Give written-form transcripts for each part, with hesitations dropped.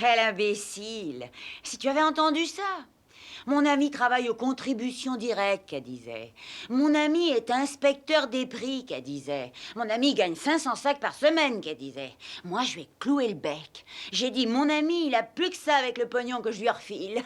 quel imbécile! Si tu avais entendu ça! Mon ami travaille aux contributions directes, qu'elle disait. Mon ami est inspecteur des prix, qu'elle disait. Mon ami gagne 500 sacs par semaine, qu'elle disait. Moi, je lui ai cloué le bec. J'ai dit, mon ami, il a plus que ça avec le pognon que je lui refile.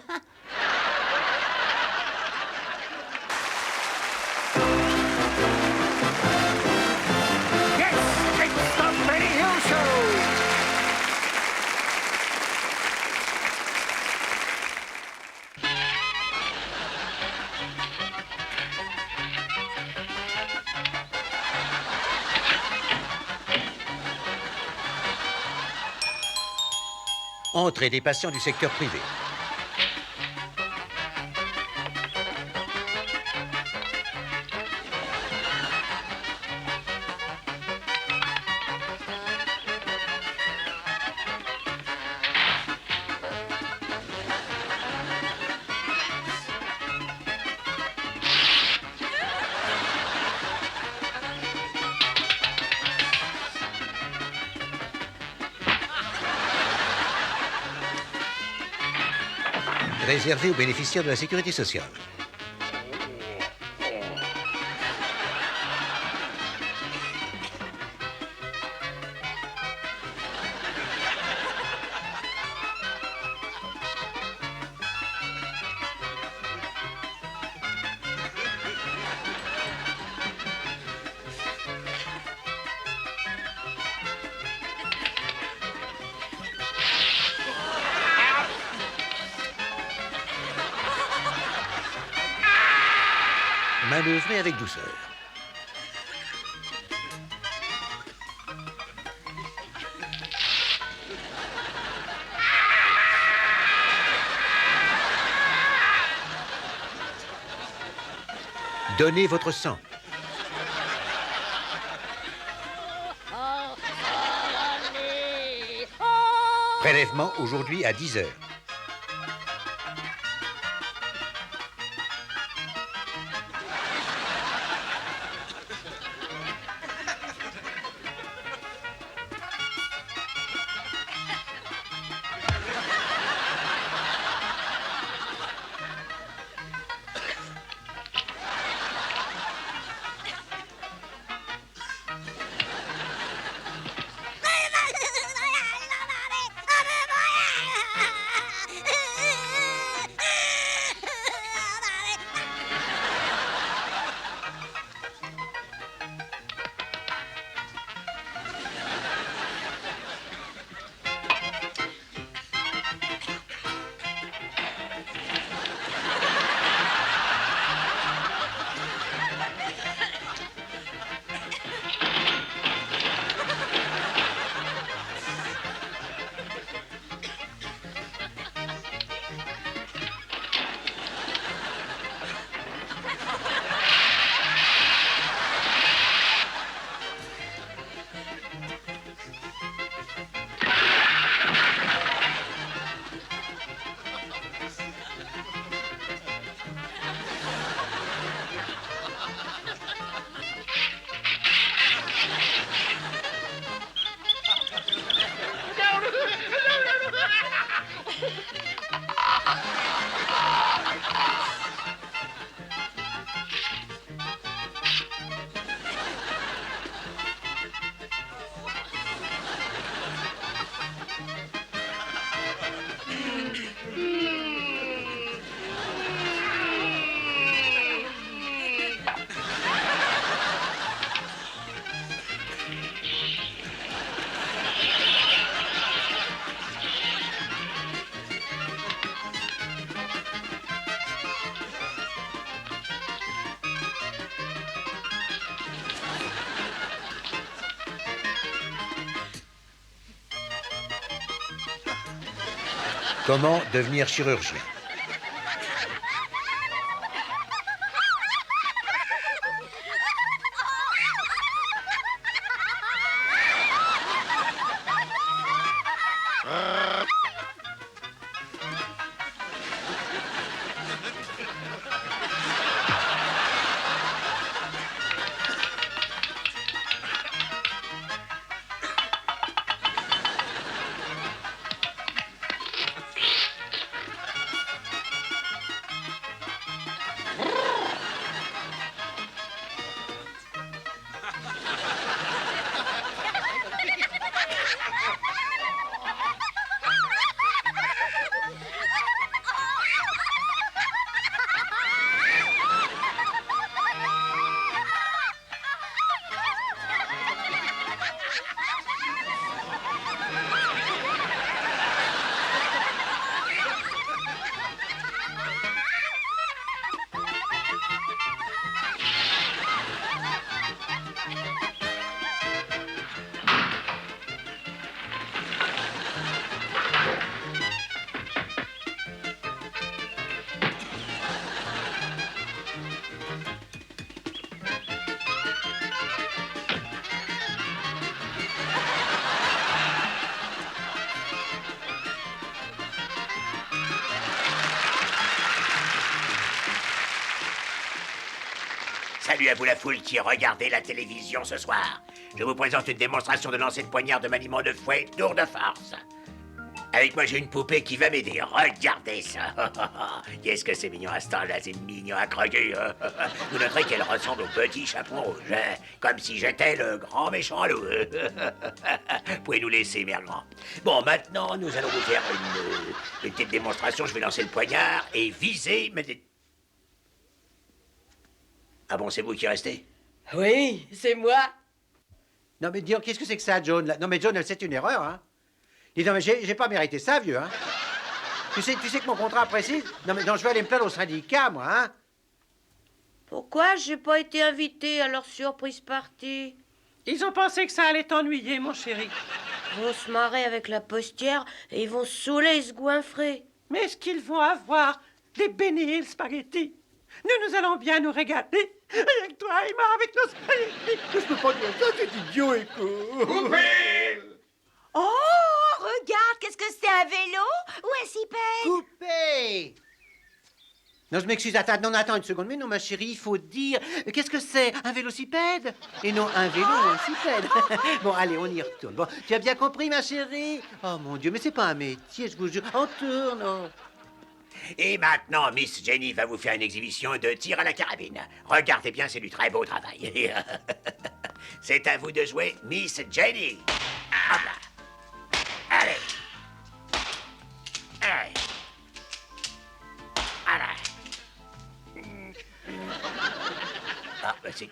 Entrée des patients du secteur privé. Réservé aux bénéficiaires de la sécurité sociale. Manœuvrez avec douceur. Donnez votre sang. Prélèvement aujourd'hui à 10 heures. Comment devenir chirurgien? Salut à vous la foule qui regardez la télévision ce soir. Je vous présente une démonstration de lancer de poignard de maniement de fouet, tour de force. Avec moi, j'ai une poupée qui va m'aider. Regardez ça. Qu'est-ce que c'est mignon à ce temps-là, c'est mignon à croquer. Vous noterez qu'elle ressemble au petit chaperon rouge, hein, comme si j'étais le grand méchant loup. Pouvez nous laisser, mère grand. Bon, maintenant, nous allons vous faire une petite démonstration. Je vais lancer le poignard et viser... Ah bon, c'est vous qui restez? Oui, c'est moi. Non mais dis donc, qu'est-ce que c'est que ça, John là? Non mais John, c'est une erreur, hein. Dis donc, mais j'ai pas mérité ça, vieux, hein. Tu sais que mon contrat précise... Non mais non, je vais aller me plaindre au syndicat, moi, hein. Pourquoi j'ai pas été invité à leur surprise party? Ils ont pensé que ça allait t'ennuyer, mon chéri. Ils vont se marrer avec la postière et ils vont se saouler et se goinfrer. Mais est-ce qu'ils vont avoir des Benny Hill spaghettis? Nous allons bien nous régaler. Avec toi et moi, avec nos spaghettis. Je peux pas dire ça, c'est idiot, écoute. Oh, regarde, qu'est-ce que c'est, un vélo ou un cipède? Coupé. Non, je m'excuse, attends une seconde. Mais non, ma chérie, il faut dire... Qu'est-ce que c'est? Un vélocipède? Et non, un vélo ou un cipède. Bon, allez, on y retourne. Bon, tu as bien compris, ma chérie? Oh, mon Dieu, mais c'est pas un métier, je vous jure. On tourne, oh. Et maintenant, Miss Jenny va vous faire une exhibition de tir à la carabine. Regardez bien, c'est du très beau travail. C'est à vous de jouer, Miss Jenny. Hop là. Allez. Allez. Allez. Ah, bah c'est...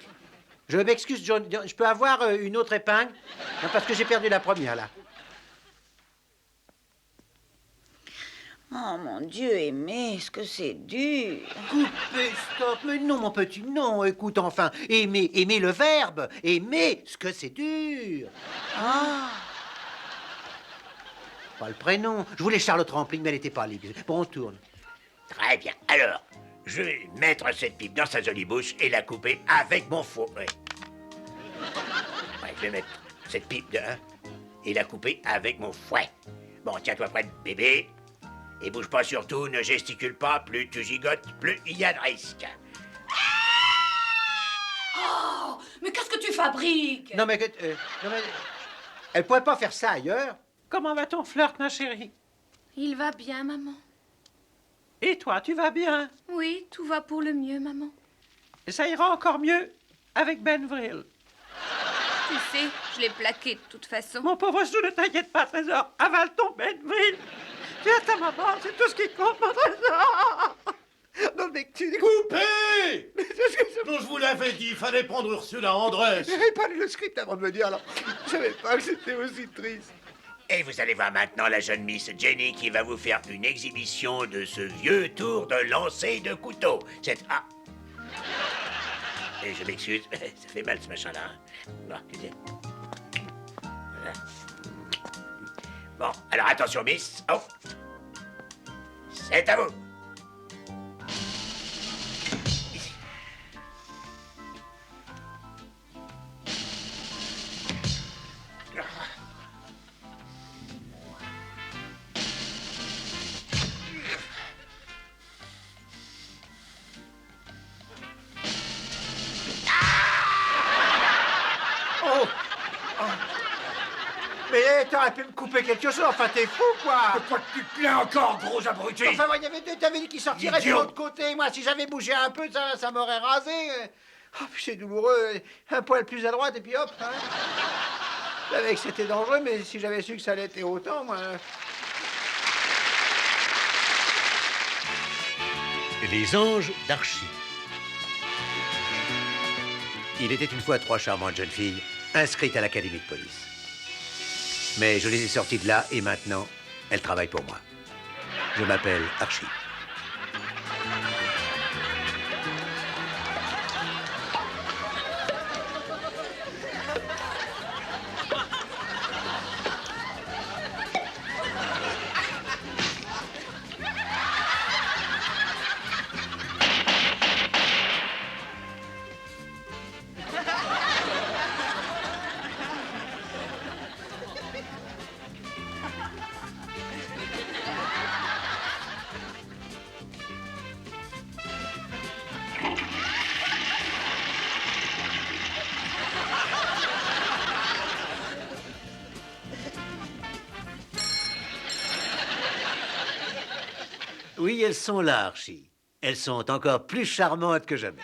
Je m'excuse, John. Je peux avoir une autre épingle? Non, parce que j'ai perdu la première, là. Oh, mon Dieu, Aimé, est-ce que c'est dur? Coupé, stop. Mais non, mon petit, non. Écoute, enfin, aimer le verbe. Aimer, ce que c'est dur. Ah, Pas le prénom. Je voulais Charlotte Rampling, mais elle n'était pas libre. Bon, on tourne. Très bien. Alors, je vais mettre cette pipe dans sa jolie bouche et la couper avec mon fouet. Ouais, je vais mettre cette pipe de et la couper avec mon fouet. Bon, tiens-toi prête, bébé. Et bouge pas surtout, ne gesticule pas. Plus tu gigotes, plus il y a de risque. Oh, mais qu'est-ce que tu fabriques? Non, mais... non, mais... Elle pourrait pas faire ça ailleurs. Comment va ton flirt, ma chérie? Il va bien, maman. Et toi, tu vas bien? Oui, tout va pour le mieux, maman. Et ça ira encore mieux avec Benvril. Tu sais, je l'ai plaqué de toute façon. Mon pauvre chou, ne t'inquiète pas, trésor. Avale ton Benvril. Tu as ta maman, c'est tout ce qui compte, mon trésor. Non, mais tu... Coupé! Non, je vous l'avais dit, il fallait prendre Ursula Andress. J'avais pas lu le script avant de me dire, alors... Je savais pas que c'était aussi triste. Et vous allez voir maintenant la jeune Miss Jenny qui va vous faire une exhibition de ce vieux tour de lancer de couteau. C'est... Ah! Et je m'excuse, ça fait mal ce machin-là. Bon, tu sais. Voilà. Bon, alors attention, Miss. Oh! C'est à vous. Oh! Oh. Mais t'aurais pu me couper quelque chose, enfin t'es fou, quoi! Pourquoi tu te plains encore, gros abruti? Enfin, moi, t'avais dit qu'il sortirait de Idiot. l'autre côté. Moi, si j'avais bougé un peu, ça m'aurait rasé. Oh, puis c'est douloureux. Un poil plus à droite, et puis hop, hein. Je savais que c'était dangereux, mais si j'avais su que ça allait être autant, moi... Les anges d'Archie. Il était une fois 3 charmantes jeunes filles inscrites à l'académie de police. Mais je les ai sorties de là et maintenant, elles travaillent pour moi. Je m'appelle Archie. Oui, elles sont là, Archie. Elles sont encore plus charmantes que jamais.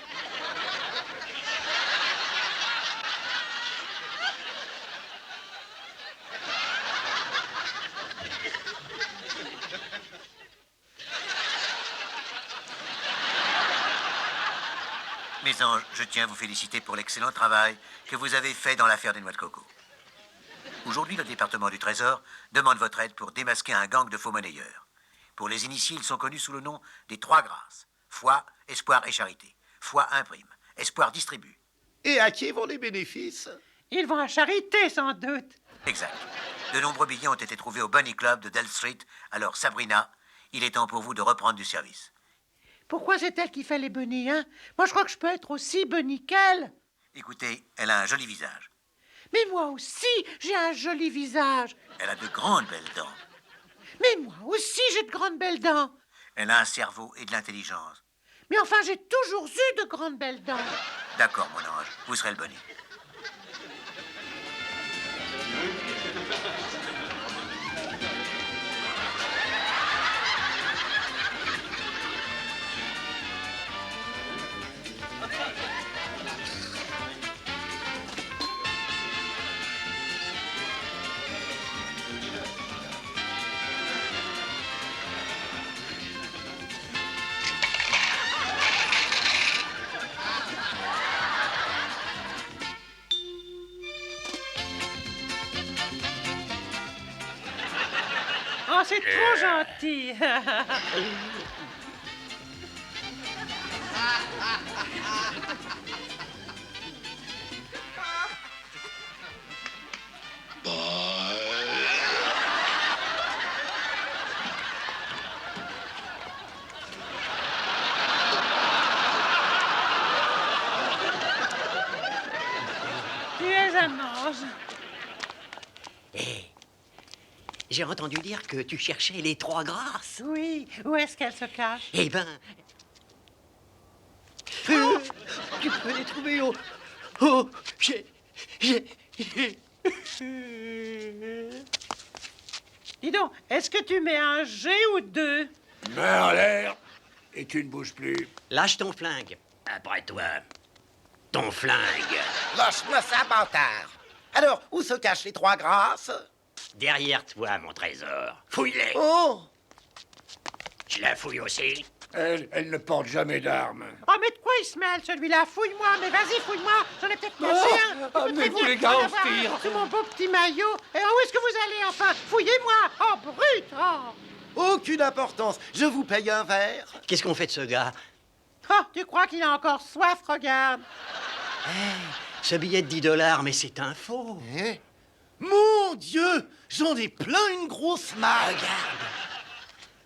Mes anges, je tiens à vous féliciter pour l'excellent travail que vous avez fait dans l'affaire des noix de coco. Aujourd'hui, le département du Trésor demande votre aide pour démasquer un gang de faux monnayeurs. Pour les initiés, ils sont connus sous le nom des Trois Grâces. Foi, espoir et charité. Foi imprime, espoir distribue. Et à qui vont les bénéfices? Ils vont à charité, sans doute. Exact. De nombreux billets ont été trouvés au Bunny Club de Dell Street. Alors, Sabrina, il est temps pour vous de reprendre du service. Pourquoi c'est elle qui fait les bunnies, hein? Moi, je crois que je peux être aussi bunny qu'elle. Écoutez, elle a un joli visage. Mais moi aussi, j'ai un joli visage. Elle a de grandes belles dents. Mais moi aussi, j'ai de grandes belles dents. Elle a un cerveau et de l'intelligence. Mais enfin, j'ai toujours eu de grandes belles dents. D'accord, mon ange, vous serez le Bunny. Oh, c'est trop gentil. Tu es un ange. J'ai entendu dire que tu cherchais les Trois Grâces. Oui, où est-ce qu'elle se cache? Eh ben... tu peux les trouver au... Dis donc, est-ce que tu mets un G ou deux? Mets en l'air et tu ne bouges plus. Lâche ton flingue. Après toi. Ton flingue. Lâche-moi ça, bâtard. Alors, où se cachent les Trois Grâces? Derrière toi, mon trésor. Fouille-les. Oh! Tu la fouilles aussi? Elle ne porte jamais d'armes. Oh, mais de quoi il se mêle, celui-là? Fouille-moi, mais vas-y, fouille-moi. J'en ai peut-être caché un. Tu peux mais très vous bien les gars, en on avoir se tire. un sous mon beau petit maillot. Et où est-ce que vous allez, enfin? Fouillez-moi. Oh, brut. Oh. Aucune importance. Je vous paye un verre. Qu'est-ce qu'on fait de ce gars? Oh, tu crois qu'il a encore soif, regarde. Ce billet de 10 $, mais c'est un faux. Eh? Mon Dieu! J'en ai plein une grosse malle. Regarde.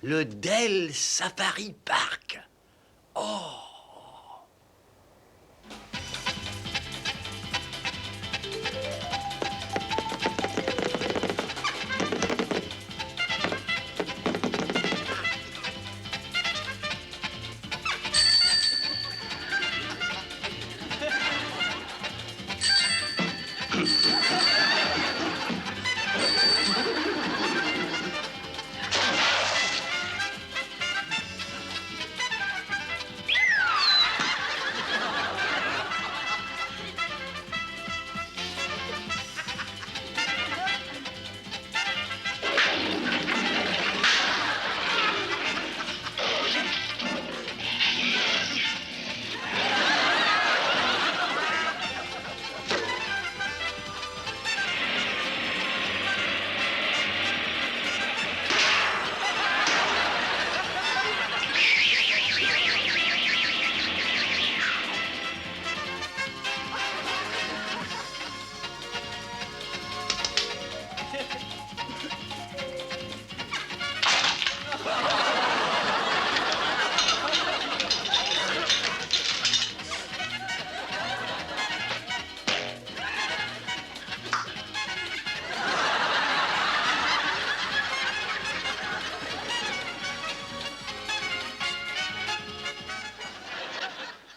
Le Dell Safari Park. Oh!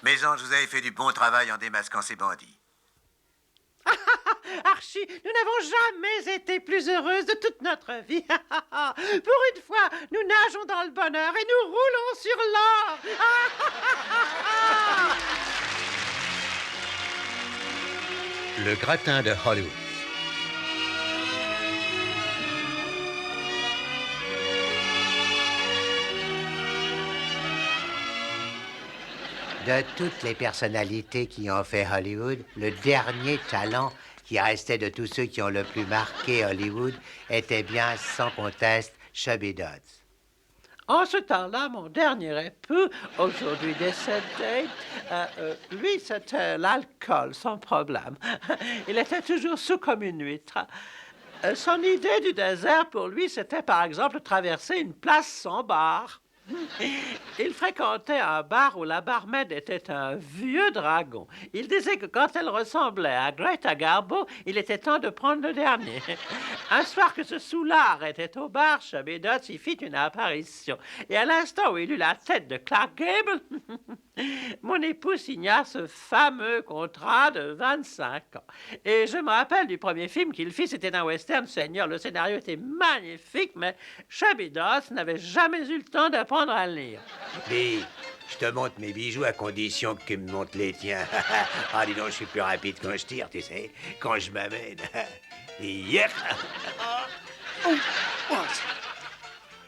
Mes anges, vous avez fait du bon travail en démasquant ces bandits. Archie, nous n'avons jamais été plus heureuses de toute notre vie. Pour une fois, nous nageons dans le bonheur et nous roulons sur l'or. Le gratin de Hollywood. De toutes les personnalités qui ont fait Hollywood, le dernier talent qui restait de tous ceux qui ont le plus marqué Hollywood était bien, sans conteste, Chubby Dodds. En ce temps-là, mon dernier époux, aujourd'hui décédé, lui, c'était l'alcool, son problème. Il était toujours sous comme une huître. Son idée du désert, pour lui, c'était par exemple traverser une place sans bar. Il fréquentait un bar où la barmaid était un vieux dragon. Il disait que quand elle ressemblait à Greta Garbo, il était temps de prendre le dernier. Un soir que ce soulard était au bar, Chubby Dodds y fit une apparition. Et à l'instant où il eut la tête de Clark Gable, mon époux signa ce fameux contrat de 25 ans. Et je me rappelle du premier film qu'il fit, c'était un western, Seigneur. Le scénario était magnifique, mais Chubby Dodds n'avait jamais eu le temps d'apprendre à le lire. Dis, je te montre mes bijoux à condition que tu me montres les tiens. Ah, dis donc, je suis plus rapide quand je tire, tu sais, quand je m'amène. Et hier...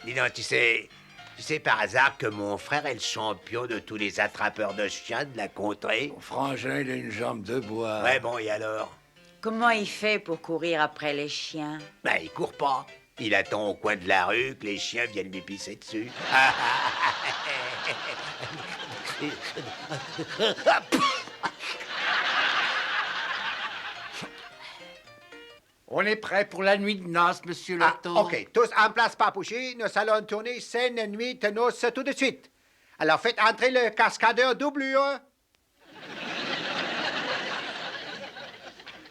Dis donc, tu sais par hasard que mon frère est le champion de tous les attrapeurs de chiens de la contrée? Mon frangin, il a une jambe de bois. Ouais, bon, et alors? Comment il fait pour courir après les chiens? Ben, il court pas. Il attend au coin de la rue que les chiens viennent lui pisser dessus. On est prêt pour la nuit de noces, monsieur Lotto. OK, tous en place, papouchi. Nous allons tourner scène nuit de noces tout de suite. Alors, faites entrer le cascadeur doublure.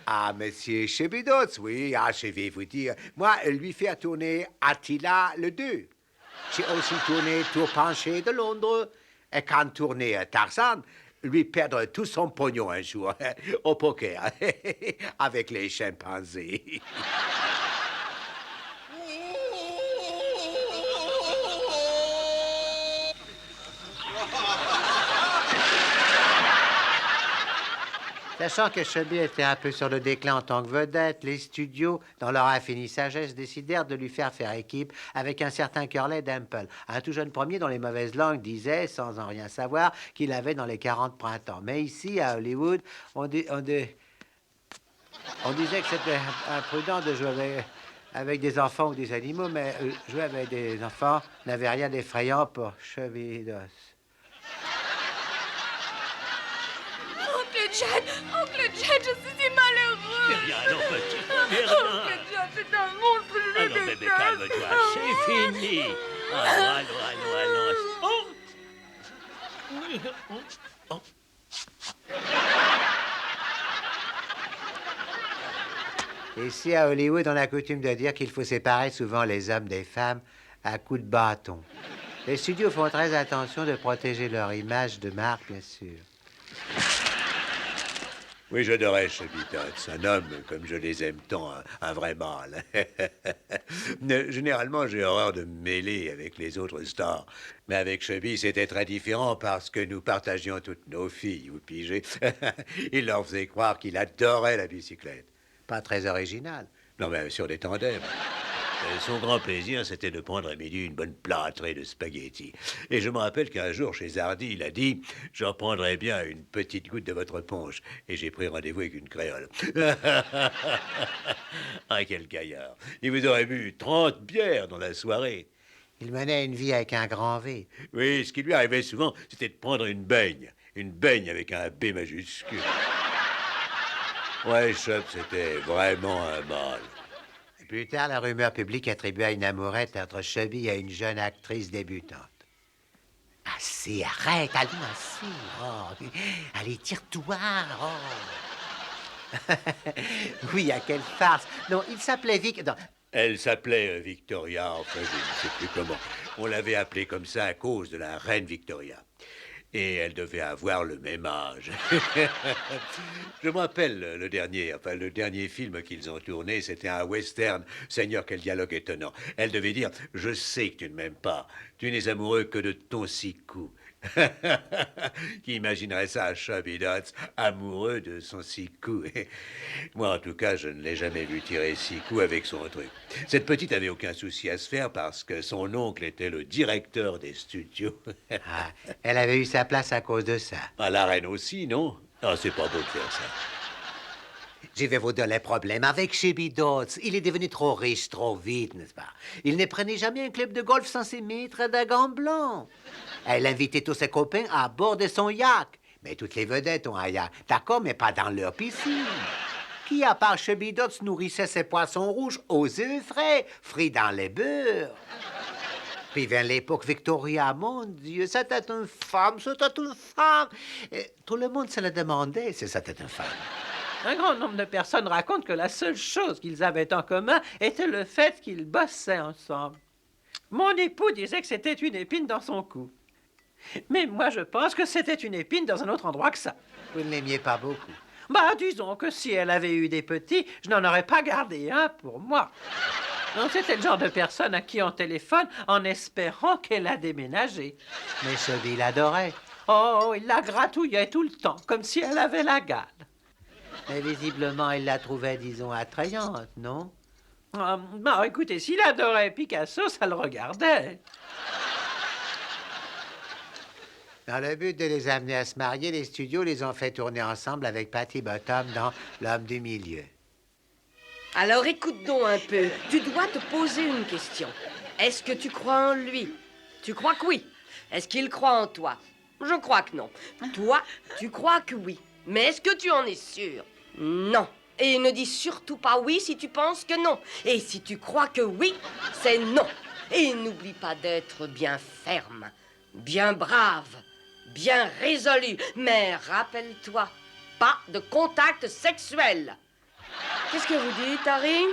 Ah, monsieur Chubby Dodds, oui, je vais vous dire. Moi, lui faire tourner Attila le 2. J'ai aussi tourné Tour penché de Londres. Et quand tourner Tarzan, lui perdre tout son pognon un jour au poker avec les chimpanzés. Sachant que Chubby était un peu sur le déclin en tant que vedette, les studios, dans leur infinie sagesse, décidèrent de lui faire équipe avec un certain Curly Temple, un tout jeune premier dont les mauvaises langues disaient, sans en rien savoir, qu'il avait dans les 40 printemps. Mais ici, à Hollywood, on disait que c'était imprudent de jouer avec des enfants ou des animaux, mais jouer avec des enfants n'avait rien d'effrayant pour Chubby Dodds. Oncle Jed, je suis si malheureux. Mais rien, non, petit, mais rien. Oncle Jed, c'est un monstre, je le Alors, bébé, calme-toi, c'est fini. Allons. Ici, à Hollywood, on a coutume de dire qu'il faut séparer souvent les hommes des femmes à coups de bâton. Les studios font très attention de protéger leur image de marque, bien sûr. Oui, j'adorais Chubby Dodds, un homme, comme je les aime tant, un vrai mâle. Généralement, j'ai horreur de me mêler avec les autres stars. Mais avec Chubby, c'était très différent parce que nous partagions toutes nos filles, vous pigez. Il leur faisait croire qu'il adorait la bicyclette. Pas très original. Non, mais sur des tandems. Son grand plaisir, c'était de prendre à midi une bonne plâtrée de spaghettis. Et je me rappelle qu'un jour, chez Hardy, il a dit « J'en prendrais bien une petite goutte de votre punch. » Et j'ai pris rendez-vous avec une créole. Ah, quel gaillard. Il vous aurait bu 30 bières dans la soirée. Il menait une vie avec un grand V. Oui, ce qui lui arrivait souvent, c'était de prendre une baigne. Une baigne avec un B majuscule. Ouais, Chub, c'était vraiment un mâle. Plus tard, la rumeur publique attribua une amourette entre Chubby et une jeune actrice débutante. Assez, arrête, allons assez. Oh, allez, tire-toi. Oh. Oui, à quelle farce. Non, il s'appelait Vic... Non. Elle s'appelait Victoria, enfin, je ne sais plus comment. On l'avait appelée comme ça à cause de la reine Victoria. Et elle devait avoir le même âge. Je me rappelle le dernier film qu'ils ont tourné, c'était un western. Seigneur, quel dialogue étonnant. Elle devait dire « Je sais que tu ne m'aimes pas. Tu n'es amoureux que de ton sicou. » Qui imaginerait ça à Chubby Dots, amoureux de son sicou. Moi, en tout cas, je ne l'ai jamais vu tirer sicou avec son truc. Cette petite avait aucun souci à se faire parce que son oncle était le directeur des studios. Ah, elle avait eu sa place à cause de ça. À la reine aussi, non? Ah, c'est pas beau de faire ça. Je vais vous donner problème avec Chubby Dots. Il est devenu trop riche trop vite, n'est-ce pas? Il ne prenait jamais un club de golf sans se mettre d'un gant blanc. Elle invitait tous ses copains à bord de son yacht. Mais toutes les vedettes ont un yacht, d'accord, mais pas dans leur piscine. Qui, à part Chubby Dots, nourrissait ses poissons rouges aux œufs frais, frits dans les beurres? Puis vient l'époque Victoria, mon Dieu, c'était une femme, c'était une femme. Et tout le monde se le demandait si c'était une femme. Un grand nombre de personnes racontent que la seule chose qu'ils avaient en commun était le fait qu'ils bossaient ensemble. Mon époux disait que c'était une épine dans son cou. Mais moi, je pense que c'était une épine dans un autre endroit que ça. Vous ne l'aimiez pas beaucoup. Bah, disons que si elle avait eu des petits, je n'en aurais pas gardé un pour moi. Non, c'était le genre de personne à qui on téléphone en espérant qu'elle a déménagé. Mais Chubby l'adorait. Oh, il la gratouillait tout le temps, comme si elle avait la gale. Mais visiblement, il la trouvait, disons, attrayante, non? Bon, écoutez, s'il adorait Picasso, ça le regardait. Dans le but de les amener à se marier, les studios les ont fait tourner ensemble avec Patty Bottom dans L'homme du milieu. Alors écoute donc un peu. Tu dois te poser une question. Est-ce que tu crois en lui? Tu crois que oui. Est-ce qu'il croit en toi? Je crois que non. Toi, tu crois que oui. Mais est-ce que tu en es sûr? Non. Et ne dis surtout pas oui si tu penses que non. Et si tu crois que oui, c'est non. Et n'oublie pas d'être bien ferme, bien brave, bien résolu. Mais rappelle-toi, pas de contact sexuel. Qu'est-ce que vous dites, Harry?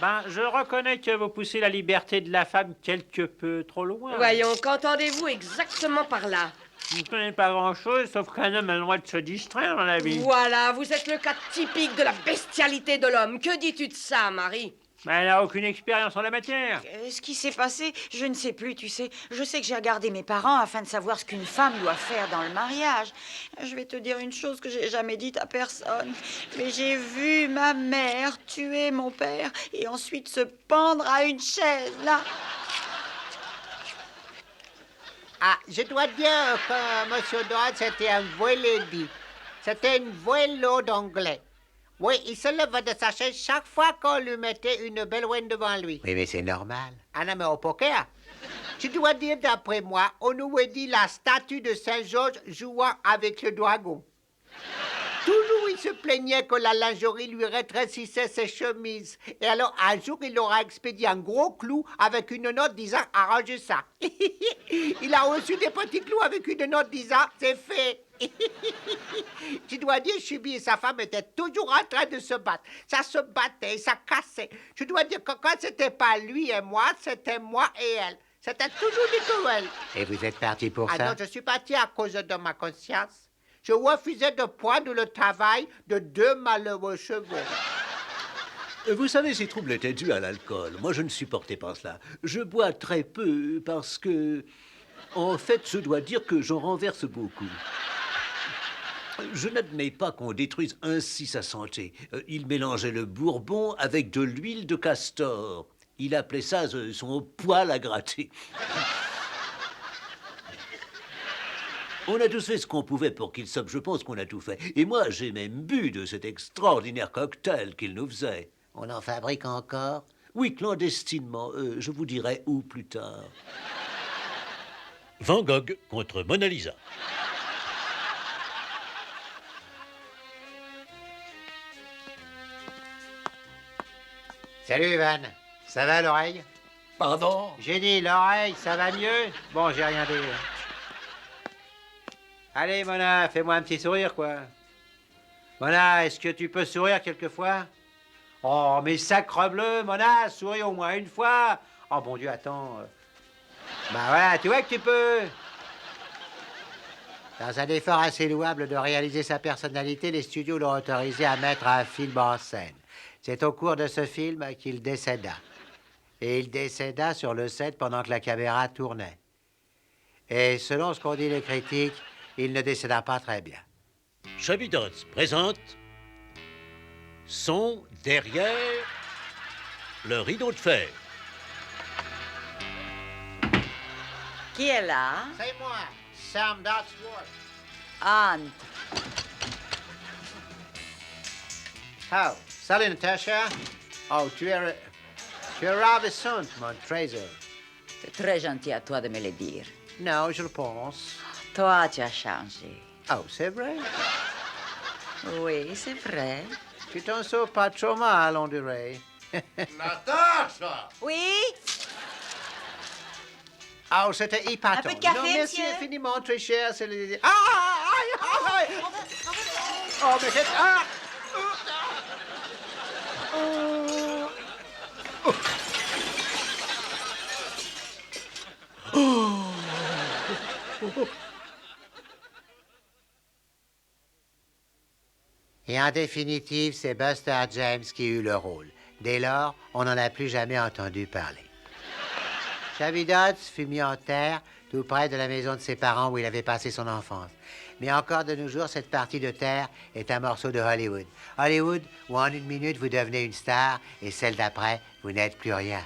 Ben, je reconnais que vous poussez la liberté de la femme quelque peu trop loin. Voyons, qu'entendez-vous exactement par là? Je ne connais pas grand-chose, sauf qu'un homme a le droit de se distraire dans la vie. Voilà, vous êtes le cas typique de la bestialité de l'homme. Que dis-tu de ça, Marie? Ben, elle n'a aucune expérience en la matière. Ce qui s'est passé, je ne sais plus, tu sais. Je sais que j'ai regardé mes parents afin de savoir ce qu'une femme doit faire dans le mariage. Je vais te dire une chose que j'ai jamais dite à personne. Mais j'ai vu ma mère tuer mon père et ensuite se pendre à une chaise, là. Ah, je dois dire que M. Dodd, c'était un vrai lady. C'était une vraie lord anglais. Oui, il se levait de sa chaise chaque fois qu'on lui mettait une belle ouine devant lui. Oui, mais c'est normal. Ah non, mais au poker, tu dois dire, d'après moi, on nous a dit la statue de Saint-Georges jouant avec le dragon. Toujours, il se plaignait que la lingerie lui rétrécissait ses chemises. Et alors, un jour, il aura expédié un gros clou avec une note disant « arrange ça ». Il a reçu des petits clous avec une note disant « c'est fait ». Tu dois dire, Chubby et sa femme étaient toujours en train de se battre. Ça se battait, ça cassait. Je dois dire que quand c'était pas lui et moi, c'était moi et elle. C'était toujours du duel. Et vous êtes parti pour ça? Ah non, je suis parti à cause de ma conscience. Je refusais de prendre le travail de deux malheureux chevaux. Vous savez, ces troubles étaient dus à l'alcool. Moi, je ne supportais pas cela. Je bois très peu parce que... En fait, je dois dire que j'en renverse beaucoup. Je n'admets pas qu'on détruise ainsi sa santé. Il mélangeait le bourbon avec de l'huile de castor. Il appelait ça son poil à gratter. On a tous fait ce qu'on pouvait pour qu'il somme. Je pense qu'on a tout fait. Et moi, j'ai même bu de cet extraordinaire cocktail qu'il nous faisait. On en fabrique encore? Oui, clandestinement. Je vous dirai où plus tard. Van Gogh contre Mona Lisa. Salut, Ivan. Ça va, l'oreille? Pardon? J'ai dit l'oreille, ça va mieux? Bon, j'ai rien dit. Allez, Mona, fais-moi un petit sourire, quoi. Mona, est-ce que tu peux sourire quelquefois? Oh, mais sacrebleu, Mona, souris au moins une fois. Oh, bon Dieu, attends. Bah voilà, tu vois que tu peux. Dans un effort assez louable de réaliser sa personnalité, les studios l'ont autorisé à mettre un film en scène. C'est au cours de ce film qu'il décéda. Et il décéda sur le set pendant que la caméra tournait. Et selon ce qu'ont dit les critiques, il ne décéda pas très bien. Chubby Dots présente Son derrière le rideau de fer. Qui est là? C'est moi, Sam Dotsworth. Anne. Oh, salut Natasha. Oh, tu es ravissante, mon trésor. C'est très gentil à toi de me le dire. Non, je le pense. Toi, tu as changé. Oh, c'est vrai? Oui, c'est vrai. Tu t'en sors pas trop mal, on dirait. Natacha! Oui? Oh, c'était épatant. Un peu de café, non, merci monsieur? infiniment, très cher. C'est les... Ah! Aïe! Aïe! Oh, mais c'est... Ah! Et en définitive, c'est Buster James qui eut le rôle. Dès lors, on n'en a plus jamais entendu parler. Chubby Dots fut mis en terre tout près de la maison de ses parents où il avait passé son enfance. Mais encore de nos jours, cette partie de terre est un morceau de Hollywood. Hollywood où en une minute, vous devenez une star et celle d'après, vous n'êtes plus rien.